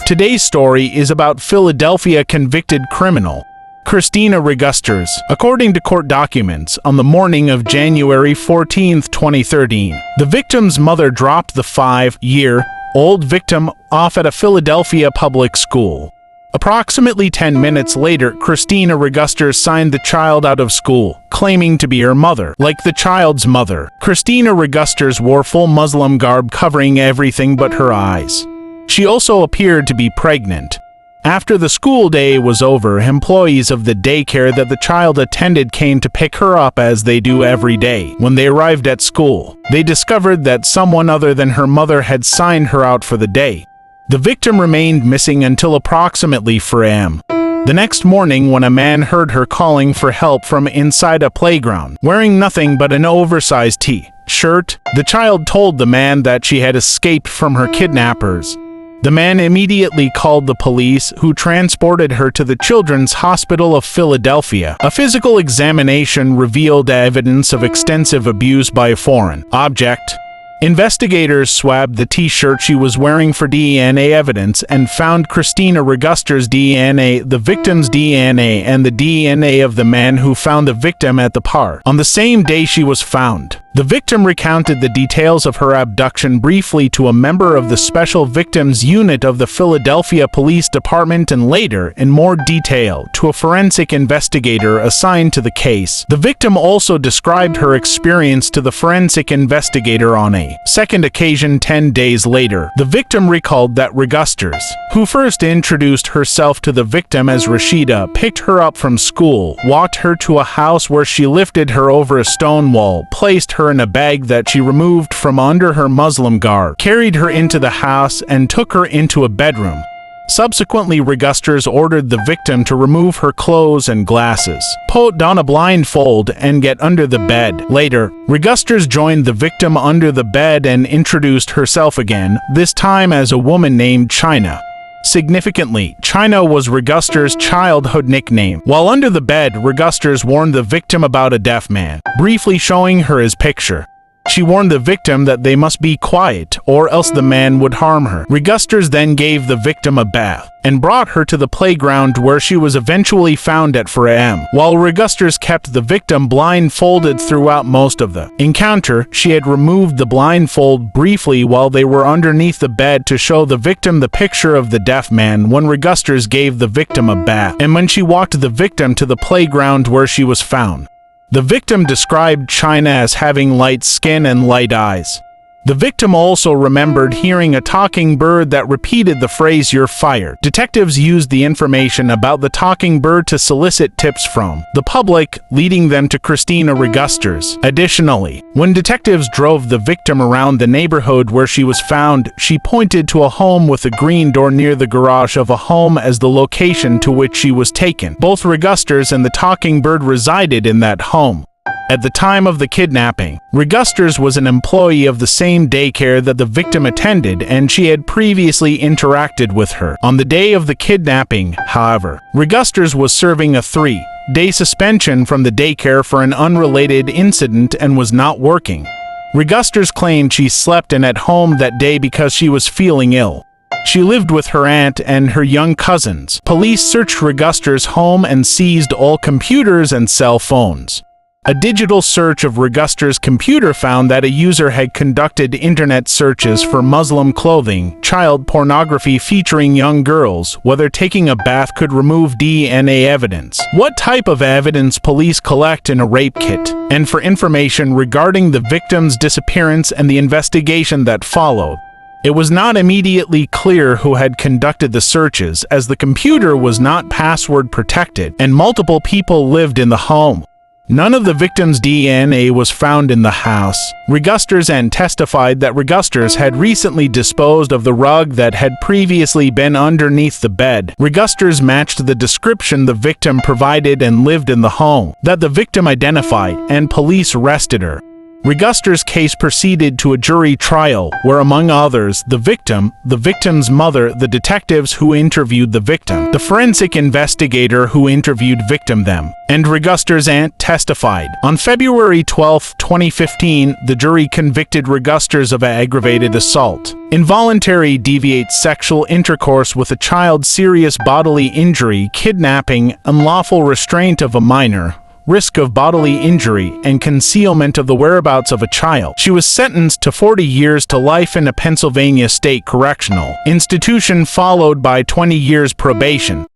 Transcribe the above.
Today's story is about Philadelphia convicted criminal Christina Regusters. According to court documents, on the morning of January 14, 2013, the victim's mother dropped the 5-year-old victim off at a Philadelphia public school. Approximately 10 minutes later, Christina Regusters signed the child out of school, claiming to be her mother. Like the child's mother, Christina Regusters wore full Muslim garb covering everything but her eyes. She also appeared to be pregnant. After the school day was over, employees of the daycare that the child attended came to pick her up as they do every day. When they arrived at school, they discovered that someone other than her mother had signed her out for the day. The victim remained missing until approximately 4 a.m. The next morning, when a man heard her calling for help from inside a playground, wearing nothing but an oversized T-shirt, the child told the man that she had escaped from her kidnappers. The man immediately called the police, who transported her to the Children's Hospital of Philadelphia. A physical examination revealed evidence of extensive abuse by a foreign object. Investigators swabbed the T-shirt she was wearing for DNA evidence and found Christina Regusters' DNA, the victim's DNA, and the DNA of the man who found the victim at the park. On the same day she was found, the victim recounted the details of her abduction briefly to a member of the Special Victims Unit of the Philadelphia Police Department and later, in more detail, to a forensic investigator assigned to the case. The victim also described her experience to the forensic investigator on a second occasion 10 days later. The victim recalled that Regusters, who first introduced herself to the victim as Rashida, picked her up from school, walked her to a house where she lifted her over a stone wall, placed her in a bag that she removed from under her Muslim garb, carried her into the house, and took her into a bedroom. Subsequently, Regusters ordered the victim to remove her clothes and glasses, put on a blindfold, and get under the bed. Later, Regusters joined the victim under the bed and introduced herself again, this time as a woman named China. Significantly, China was Regusters' childhood nickname. While under the bed, Regusters warned the victim about a deaf man, briefly showing her his picture. She warned the victim that they must be quiet, or else the man would harm her. Regusters then gave the victim a bath and brought her to the playground, where she was eventually found at 4 a.m. While Regusters kept the victim blindfolded throughout most of the encounter, she had removed the blindfold briefly while they were underneath the bed to show the victim the picture of the deaf man when Regusters gave the victim a bath, and when she walked the victim to the playground where she was found. The victim described China as having light skin and light eyes. The victim also remembered hearing a talking bird that repeated the phrase "you're fired." Detectives used the information about the talking bird to solicit tips from the public, leading them to Christina Regusters. Additionally, when detectives drove the victim around the neighborhood where she was found, she pointed to a home with a green door near the garage of a home as the location to which she was taken. Both Regusters and the talking bird resided in that home. At the time of the kidnapping, Regusters was an employee of the same daycare that the victim attended, and she had previously interacted with her. On the day of the kidnapping, however, Regusters was serving a 3-day suspension from the daycare for an unrelated incident and was not working. Regusters claimed she slept in at home that day because she was feeling ill. She lived with her aunt and her young cousins. Police searched Regusters' home and seized all computers and cell phones. A digital search of Regusters' computer found that a user had conducted internet searches for Muslim clothing, child pornography featuring young girls, whether taking a bath could remove DNA evidence, what type of evidence police collect in a rape kit, and for information regarding the victim's disappearance and the investigation that followed. It was not immediately clear who had conducted the searches, as the computer was not password protected and multiple people lived in the home. None of the victim's DNA was found in the house. Regusters and testified that Regusters had recently disposed of the rug that had previously been underneath the bed. Regusters matched the description the victim provided and lived in the home that the victim identified, and police arrested her. Regusters' case proceeded to a jury trial where, among others, the victim's mother, the detectives who interviewed the victim, the forensic investigator who interviewed them, and Regusters' aunt testified. On February 12, 2015, the jury convicted Regusters of aggravated assault involuntary deviate sexual intercourse with a child, serious bodily injury, kidnapping, unlawful restraint of a minor, risk of bodily injury, and concealment of the whereabouts of a child. She was sentenced to 40 years to life in a Pennsylvania state correctional institution, followed by 20 years probation.